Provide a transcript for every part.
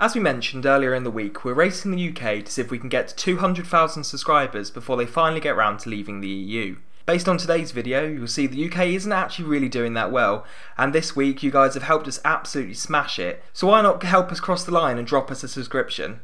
As we mentioned earlier in the week, we're racing the UK to see if we can get to 200,000 subscribers before they finally get round to leaving the EU. Based on today's video, you'll see the UK isn't actually really doing that well, and this week you guys have helped us absolutely smash it, so why not help us cross the line and drop us a subscription?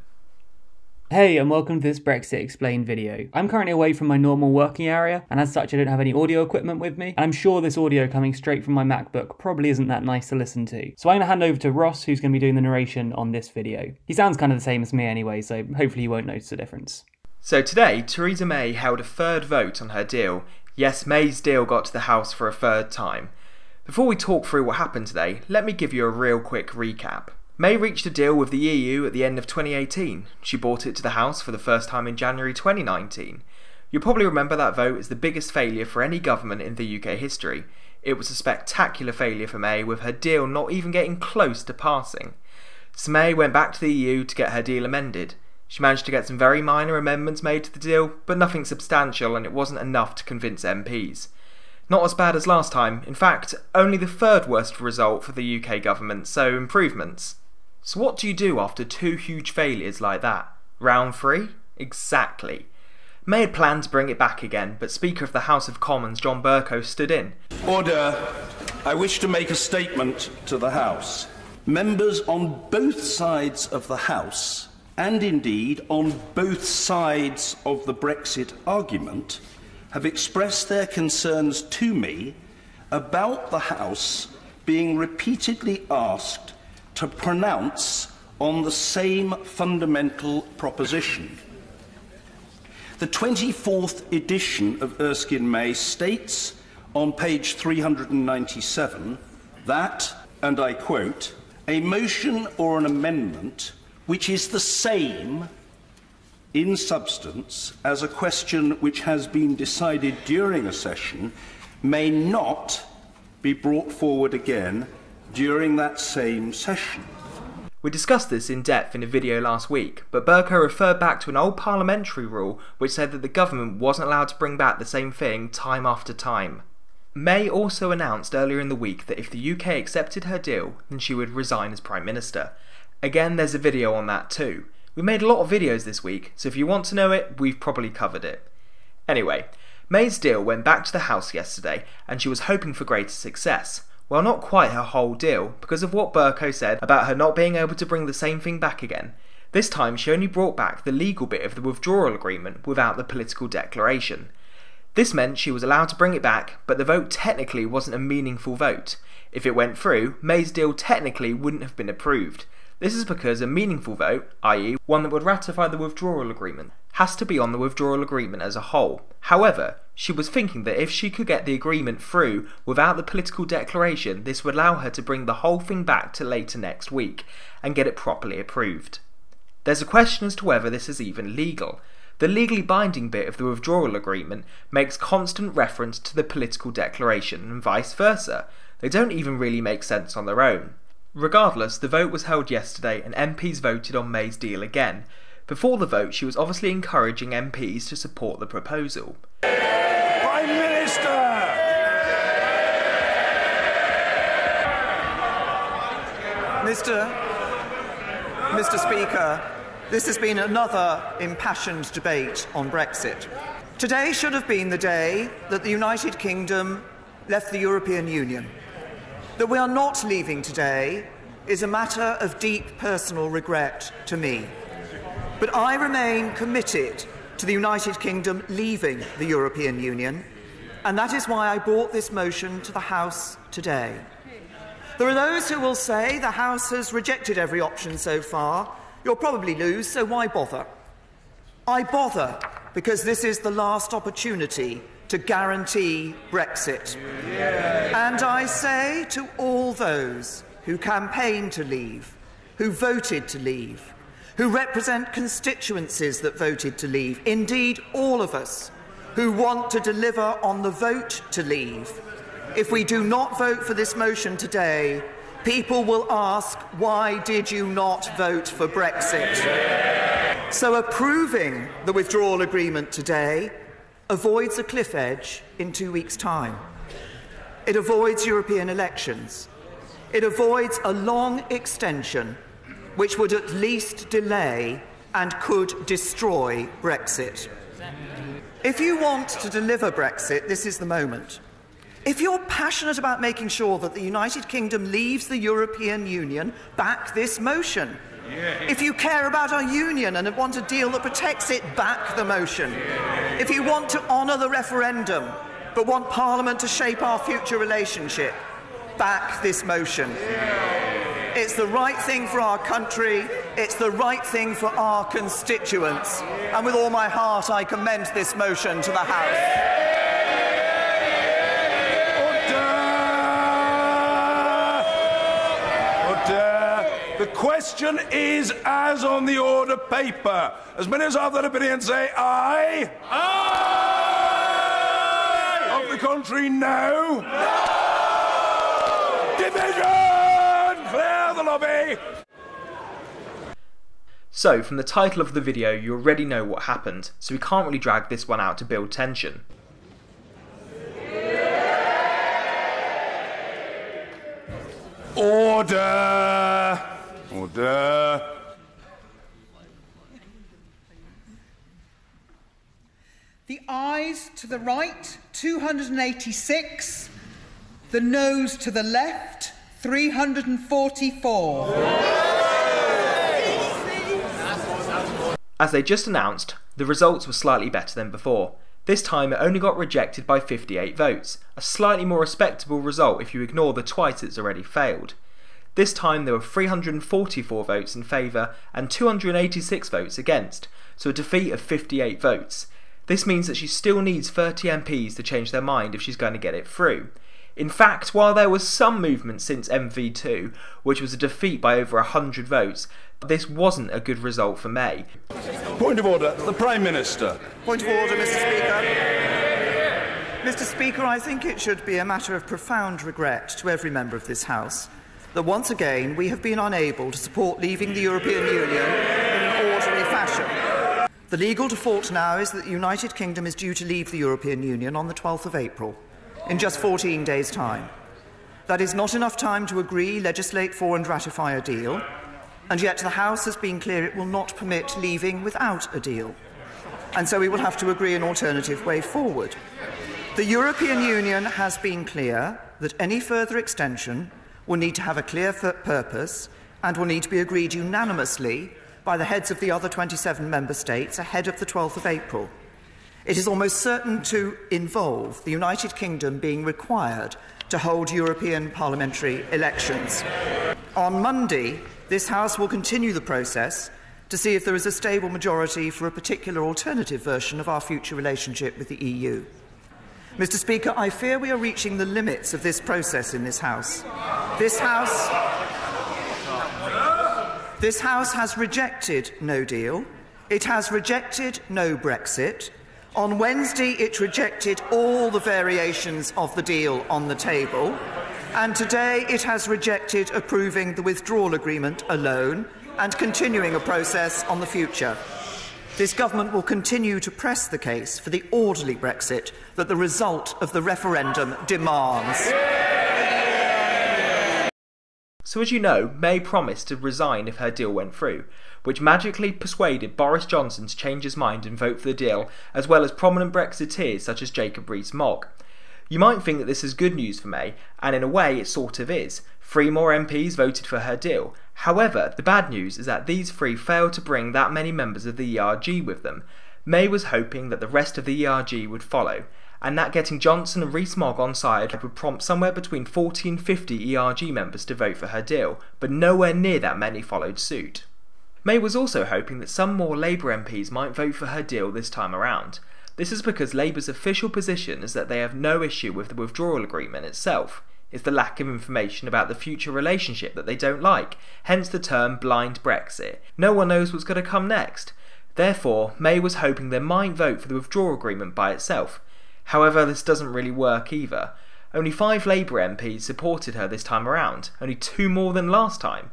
Hey, and welcome to this Brexit Explained video. I'm currently away from my normal working area, and as such I don't have any audio equipment with me, and I'm sure this audio coming straight from my MacBook probably isn't that nice to listen to. So I'm going to hand over to Ross, who's going to be doing the narration on this video. He sounds kind of the same as me anyway, so hopefully you won't notice a difference. So today, Theresa May held a third vote on her deal. Yes, May's deal got to the House for a third time. Before we talk through what happened today, let me give you a real quick recap. May reached a deal with the EU at the end of 2018. She brought it to the House for the first time in January 2019. You'll probably remember that vote as the biggest failure for any government in the UK history. It was a spectacular failure for May, with her deal not even getting close to passing. So May went back to the EU to get her deal amended. She managed to get some very minor amendments made to the deal, but nothing substantial, and it wasn't enough to convince MPs. Not as bad as last time, in fact, only the third worst result for the UK government, so improvements. So what do you do after two huge failures like that? Round 3? Exactly. May had planned to bring it back again, but Speaker of the House of Commons John Bercow stood in. Order. I wish to make a statement to the House. Members on both sides of the House, and indeed on both sides of the Brexit argument, have expressed their concerns to me about the House being repeatedly asked to pronounce on the same fundamental proposition. The 24th edition of Erskine May states on page 397 that, and I quote, "A motion or an amendment which is the same in substance as a question which has been decided during a session may not be brought forward again during that same session." We discussed this in depth in a video last week, but Bercow referred back to an old parliamentary rule which said that the government wasn't allowed to bring back the same thing time after time. May also announced earlier in the week that if the UK accepted her deal, then she would resign as Prime Minister. Again, there's a video on that too. We made a lot of videos this week, so if you want to know it, we've probably covered it. Anyway, May's deal went back to the House yesterday, and she was hoping for greater success. Well, not quite her whole deal, because of what Bercow said about her not being able to bring the same thing back again. This time she only brought back the legal bit of the withdrawal agreement without the political declaration. This meant she was allowed to bring it back, but the vote technically wasn't a meaningful vote. If it went through, May's deal technically wouldn't have been approved. This is because a meaningful vote, i.e. one that would ratify the withdrawal agreement, has to be on the withdrawal agreement as a whole. However, she was thinking that if she could get the agreement through without the political declaration, this would allow her to bring the whole thing back to later next week and get it properly approved. There's a question as to whether this is even legal. The legally binding bit of the withdrawal agreement makes constant reference to the political declaration and vice versa. They don't even really make sense on their own. Regardless, the vote was held yesterday and MPs voted on May's deal again. Before the vote, she was obviously encouraging MPs to support the proposal. Prime Minister! Mr. Speaker, this has been another impassioned debate on Brexit. Today should have been the day that the United Kingdom left the European Union. That we are not leaving today is a matter of deep personal regret to me. But I remain committed to the United Kingdom leaving the European Union, and that is why I brought this motion to the House today. There are those who will say the House has rejected every option so far. You'll probably lose, so why bother? I bother because this is the last opportunity to guarantee Brexit. And I say to all those who campaigned to leave, who voted to leave, who represent constituencies that voted to leave, indeed all of us who want to deliver on the vote to leave, if we do not vote for this motion today, people will ask, why did you not vote for Brexit? So approving the withdrawal agreement today avoids a cliff edge in 2 weeks' time. It avoids European elections. It avoids a long extension which would at least delay and could destroy Brexit. If you want to deliver Brexit, this is the moment. If you're passionate about making sure that the United Kingdom leaves the European Union, back this motion. If you care about our union and want a deal that protects it, back the motion. If you want to honour the referendum but want Parliament to shape our future relationship, back this motion. It's the right thing for our country, it's the right thing for our constituents, and with all my heart I commend this motion to the House. The question is as on the order paper. As many as have that opinion say aye. Aye! Of the contrary, no. No! Division! Clear the lobby! So, from the title of the video, you already know what happened, so we can't really drag this one out to build tension. Order! Order! The ayes to the right, 286. The noes to the left, 344. As they just announced, the results were slightly better than before. This time it only got rejected by 58 votes, a slightly more respectable result if you ignore the twice it's already failed. This time there were 344 votes in favour and 286 votes against, so a defeat of 58 votes. This means that she still needs 30 MPs to change their mind if she's going to get it through. In fact, while there was some movement since MV2, which was a defeat by over 100 votes, this wasn't a good result for May. Point of order, the Prime Minister. Point of order, Mr. Speaker. Mr. Speaker, I think it should be a matter of profound regret to every member of this House that once again we have been unable to support leaving the European Union in an orderly fashion. The legal default now is that the United Kingdom is due to leave the European Union on the 12th of April, in just 14 days' time. That is not enough time to agree, legislate for and ratify a deal, and yet the House has been clear it will not permit leaving without a deal. And so we will have to agree an alternative way forward. The European Union has been clear that any further extension will need to have a clear purpose and will need to be agreed unanimously by the heads of the other 27 member states ahead of the 12th of April. It is almost certain to involve the United Kingdom being required to hold European parliamentary elections. On Monday, this House will continue the process to see if there is a stable majority for a particular alternative version of our future relationship with the EU. Mr. Speaker, I fear we are reaching the limits of this process in this House. This House has rejected no deal. It has rejected no Brexit. On Wednesday, it rejected all the variations of the deal on the table. And today, it has rejected approving the withdrawal agreement alone and continuing a process on the future. This government will continue to press the case for the orderly Brexit that the result of the referendum demands. So as you know, May promised to resign if her deal went through, which magically persuaded Boris Johnson to change his mind and vote for the deal, as well as prominent Brexiteers such as Jacob Rees-Mogg. You might think that this is good news for May, and in a way it sort of is. 3 more MPs voted for her deal. However, the bad news is that these 3 failed to bring that many members of the ERG with them. May was hoping that the rest of the ERG would follow, and that getting Johnson and Rees-Mogg on side would prompt somewhere between 40 and 50 ERG members to vote for her deal, but nowhere near that many followed suit. May was also hoping that some more Labour MPs might vote for her deal this time around. This is because Labour's official position is that they have no issue with the withdrawal agreement itself. It's the lack of information about the future relationship that they don't like, hence the term blind Brexit. No one knows what's going to come next. Therefore, May was hoping they might vote for the withdrawal agreement by itself. However, this doesn't really work either. Only 5 Labour MPs supported her this time around, only 2 more than last time.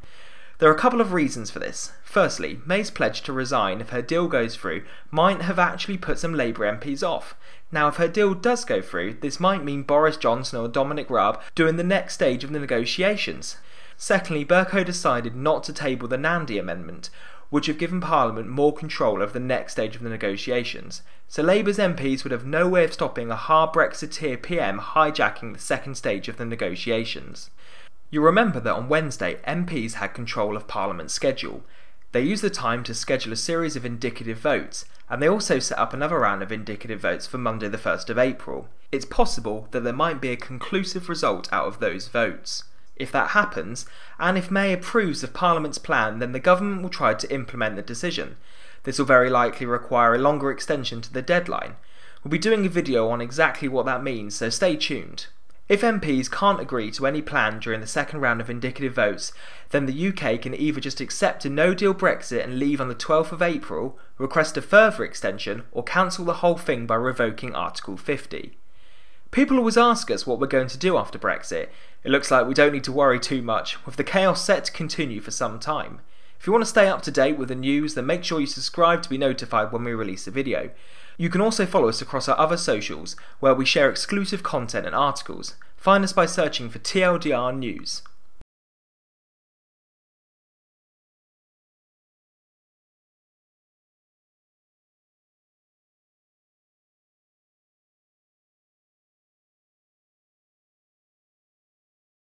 There are a couple of reasons for this. Firstly, May's pledge to resign if her deal goes through might have actually put some Labour MPs off. Now, if her deal does go through, this might mean Boris Johnson or Dominic Raab doing the next stage of the negotiations. Secondly, Bercow decided not to table the Nandy Amendment, which would have given Parliament more control over the next stage of the negotiations, so Labour's MPs would have no way of stopping a hard Brexiteer PM hijacking the second stage of the negotiations. You'll remember that on Wednesday, MPs had control of Parliament's schedule. They used the time to schedule a series of indicative votes, and they also set up another round of indicative votes for Monday the 1st of April. It's possible that there might be a conclusive result out of those votes. If that happens, and if May approves of Parliament's plan, then the government will try to implement the decision. This will very likely require a longer extension to the deadline. We'll be doing a video on exactly what that means, so stay tuned. If MPs can't agree to any plan during the second round of indicative votes, then the UK can either just accept a no-deal Brexit and leave on the 12th of April, request a further extension, or cancel the whole thing by revoking Article 50. People always ask us what we're going to do after Brexit. It looks like we don't need to worry too much, with the chaos set to continue for some time. If you want to stay up to date with the news, then make sure you subscribe to be notified when we release a video. You can also follow us across our other socials, where we share exclusive content and articles. Find us by searching for TLDR News.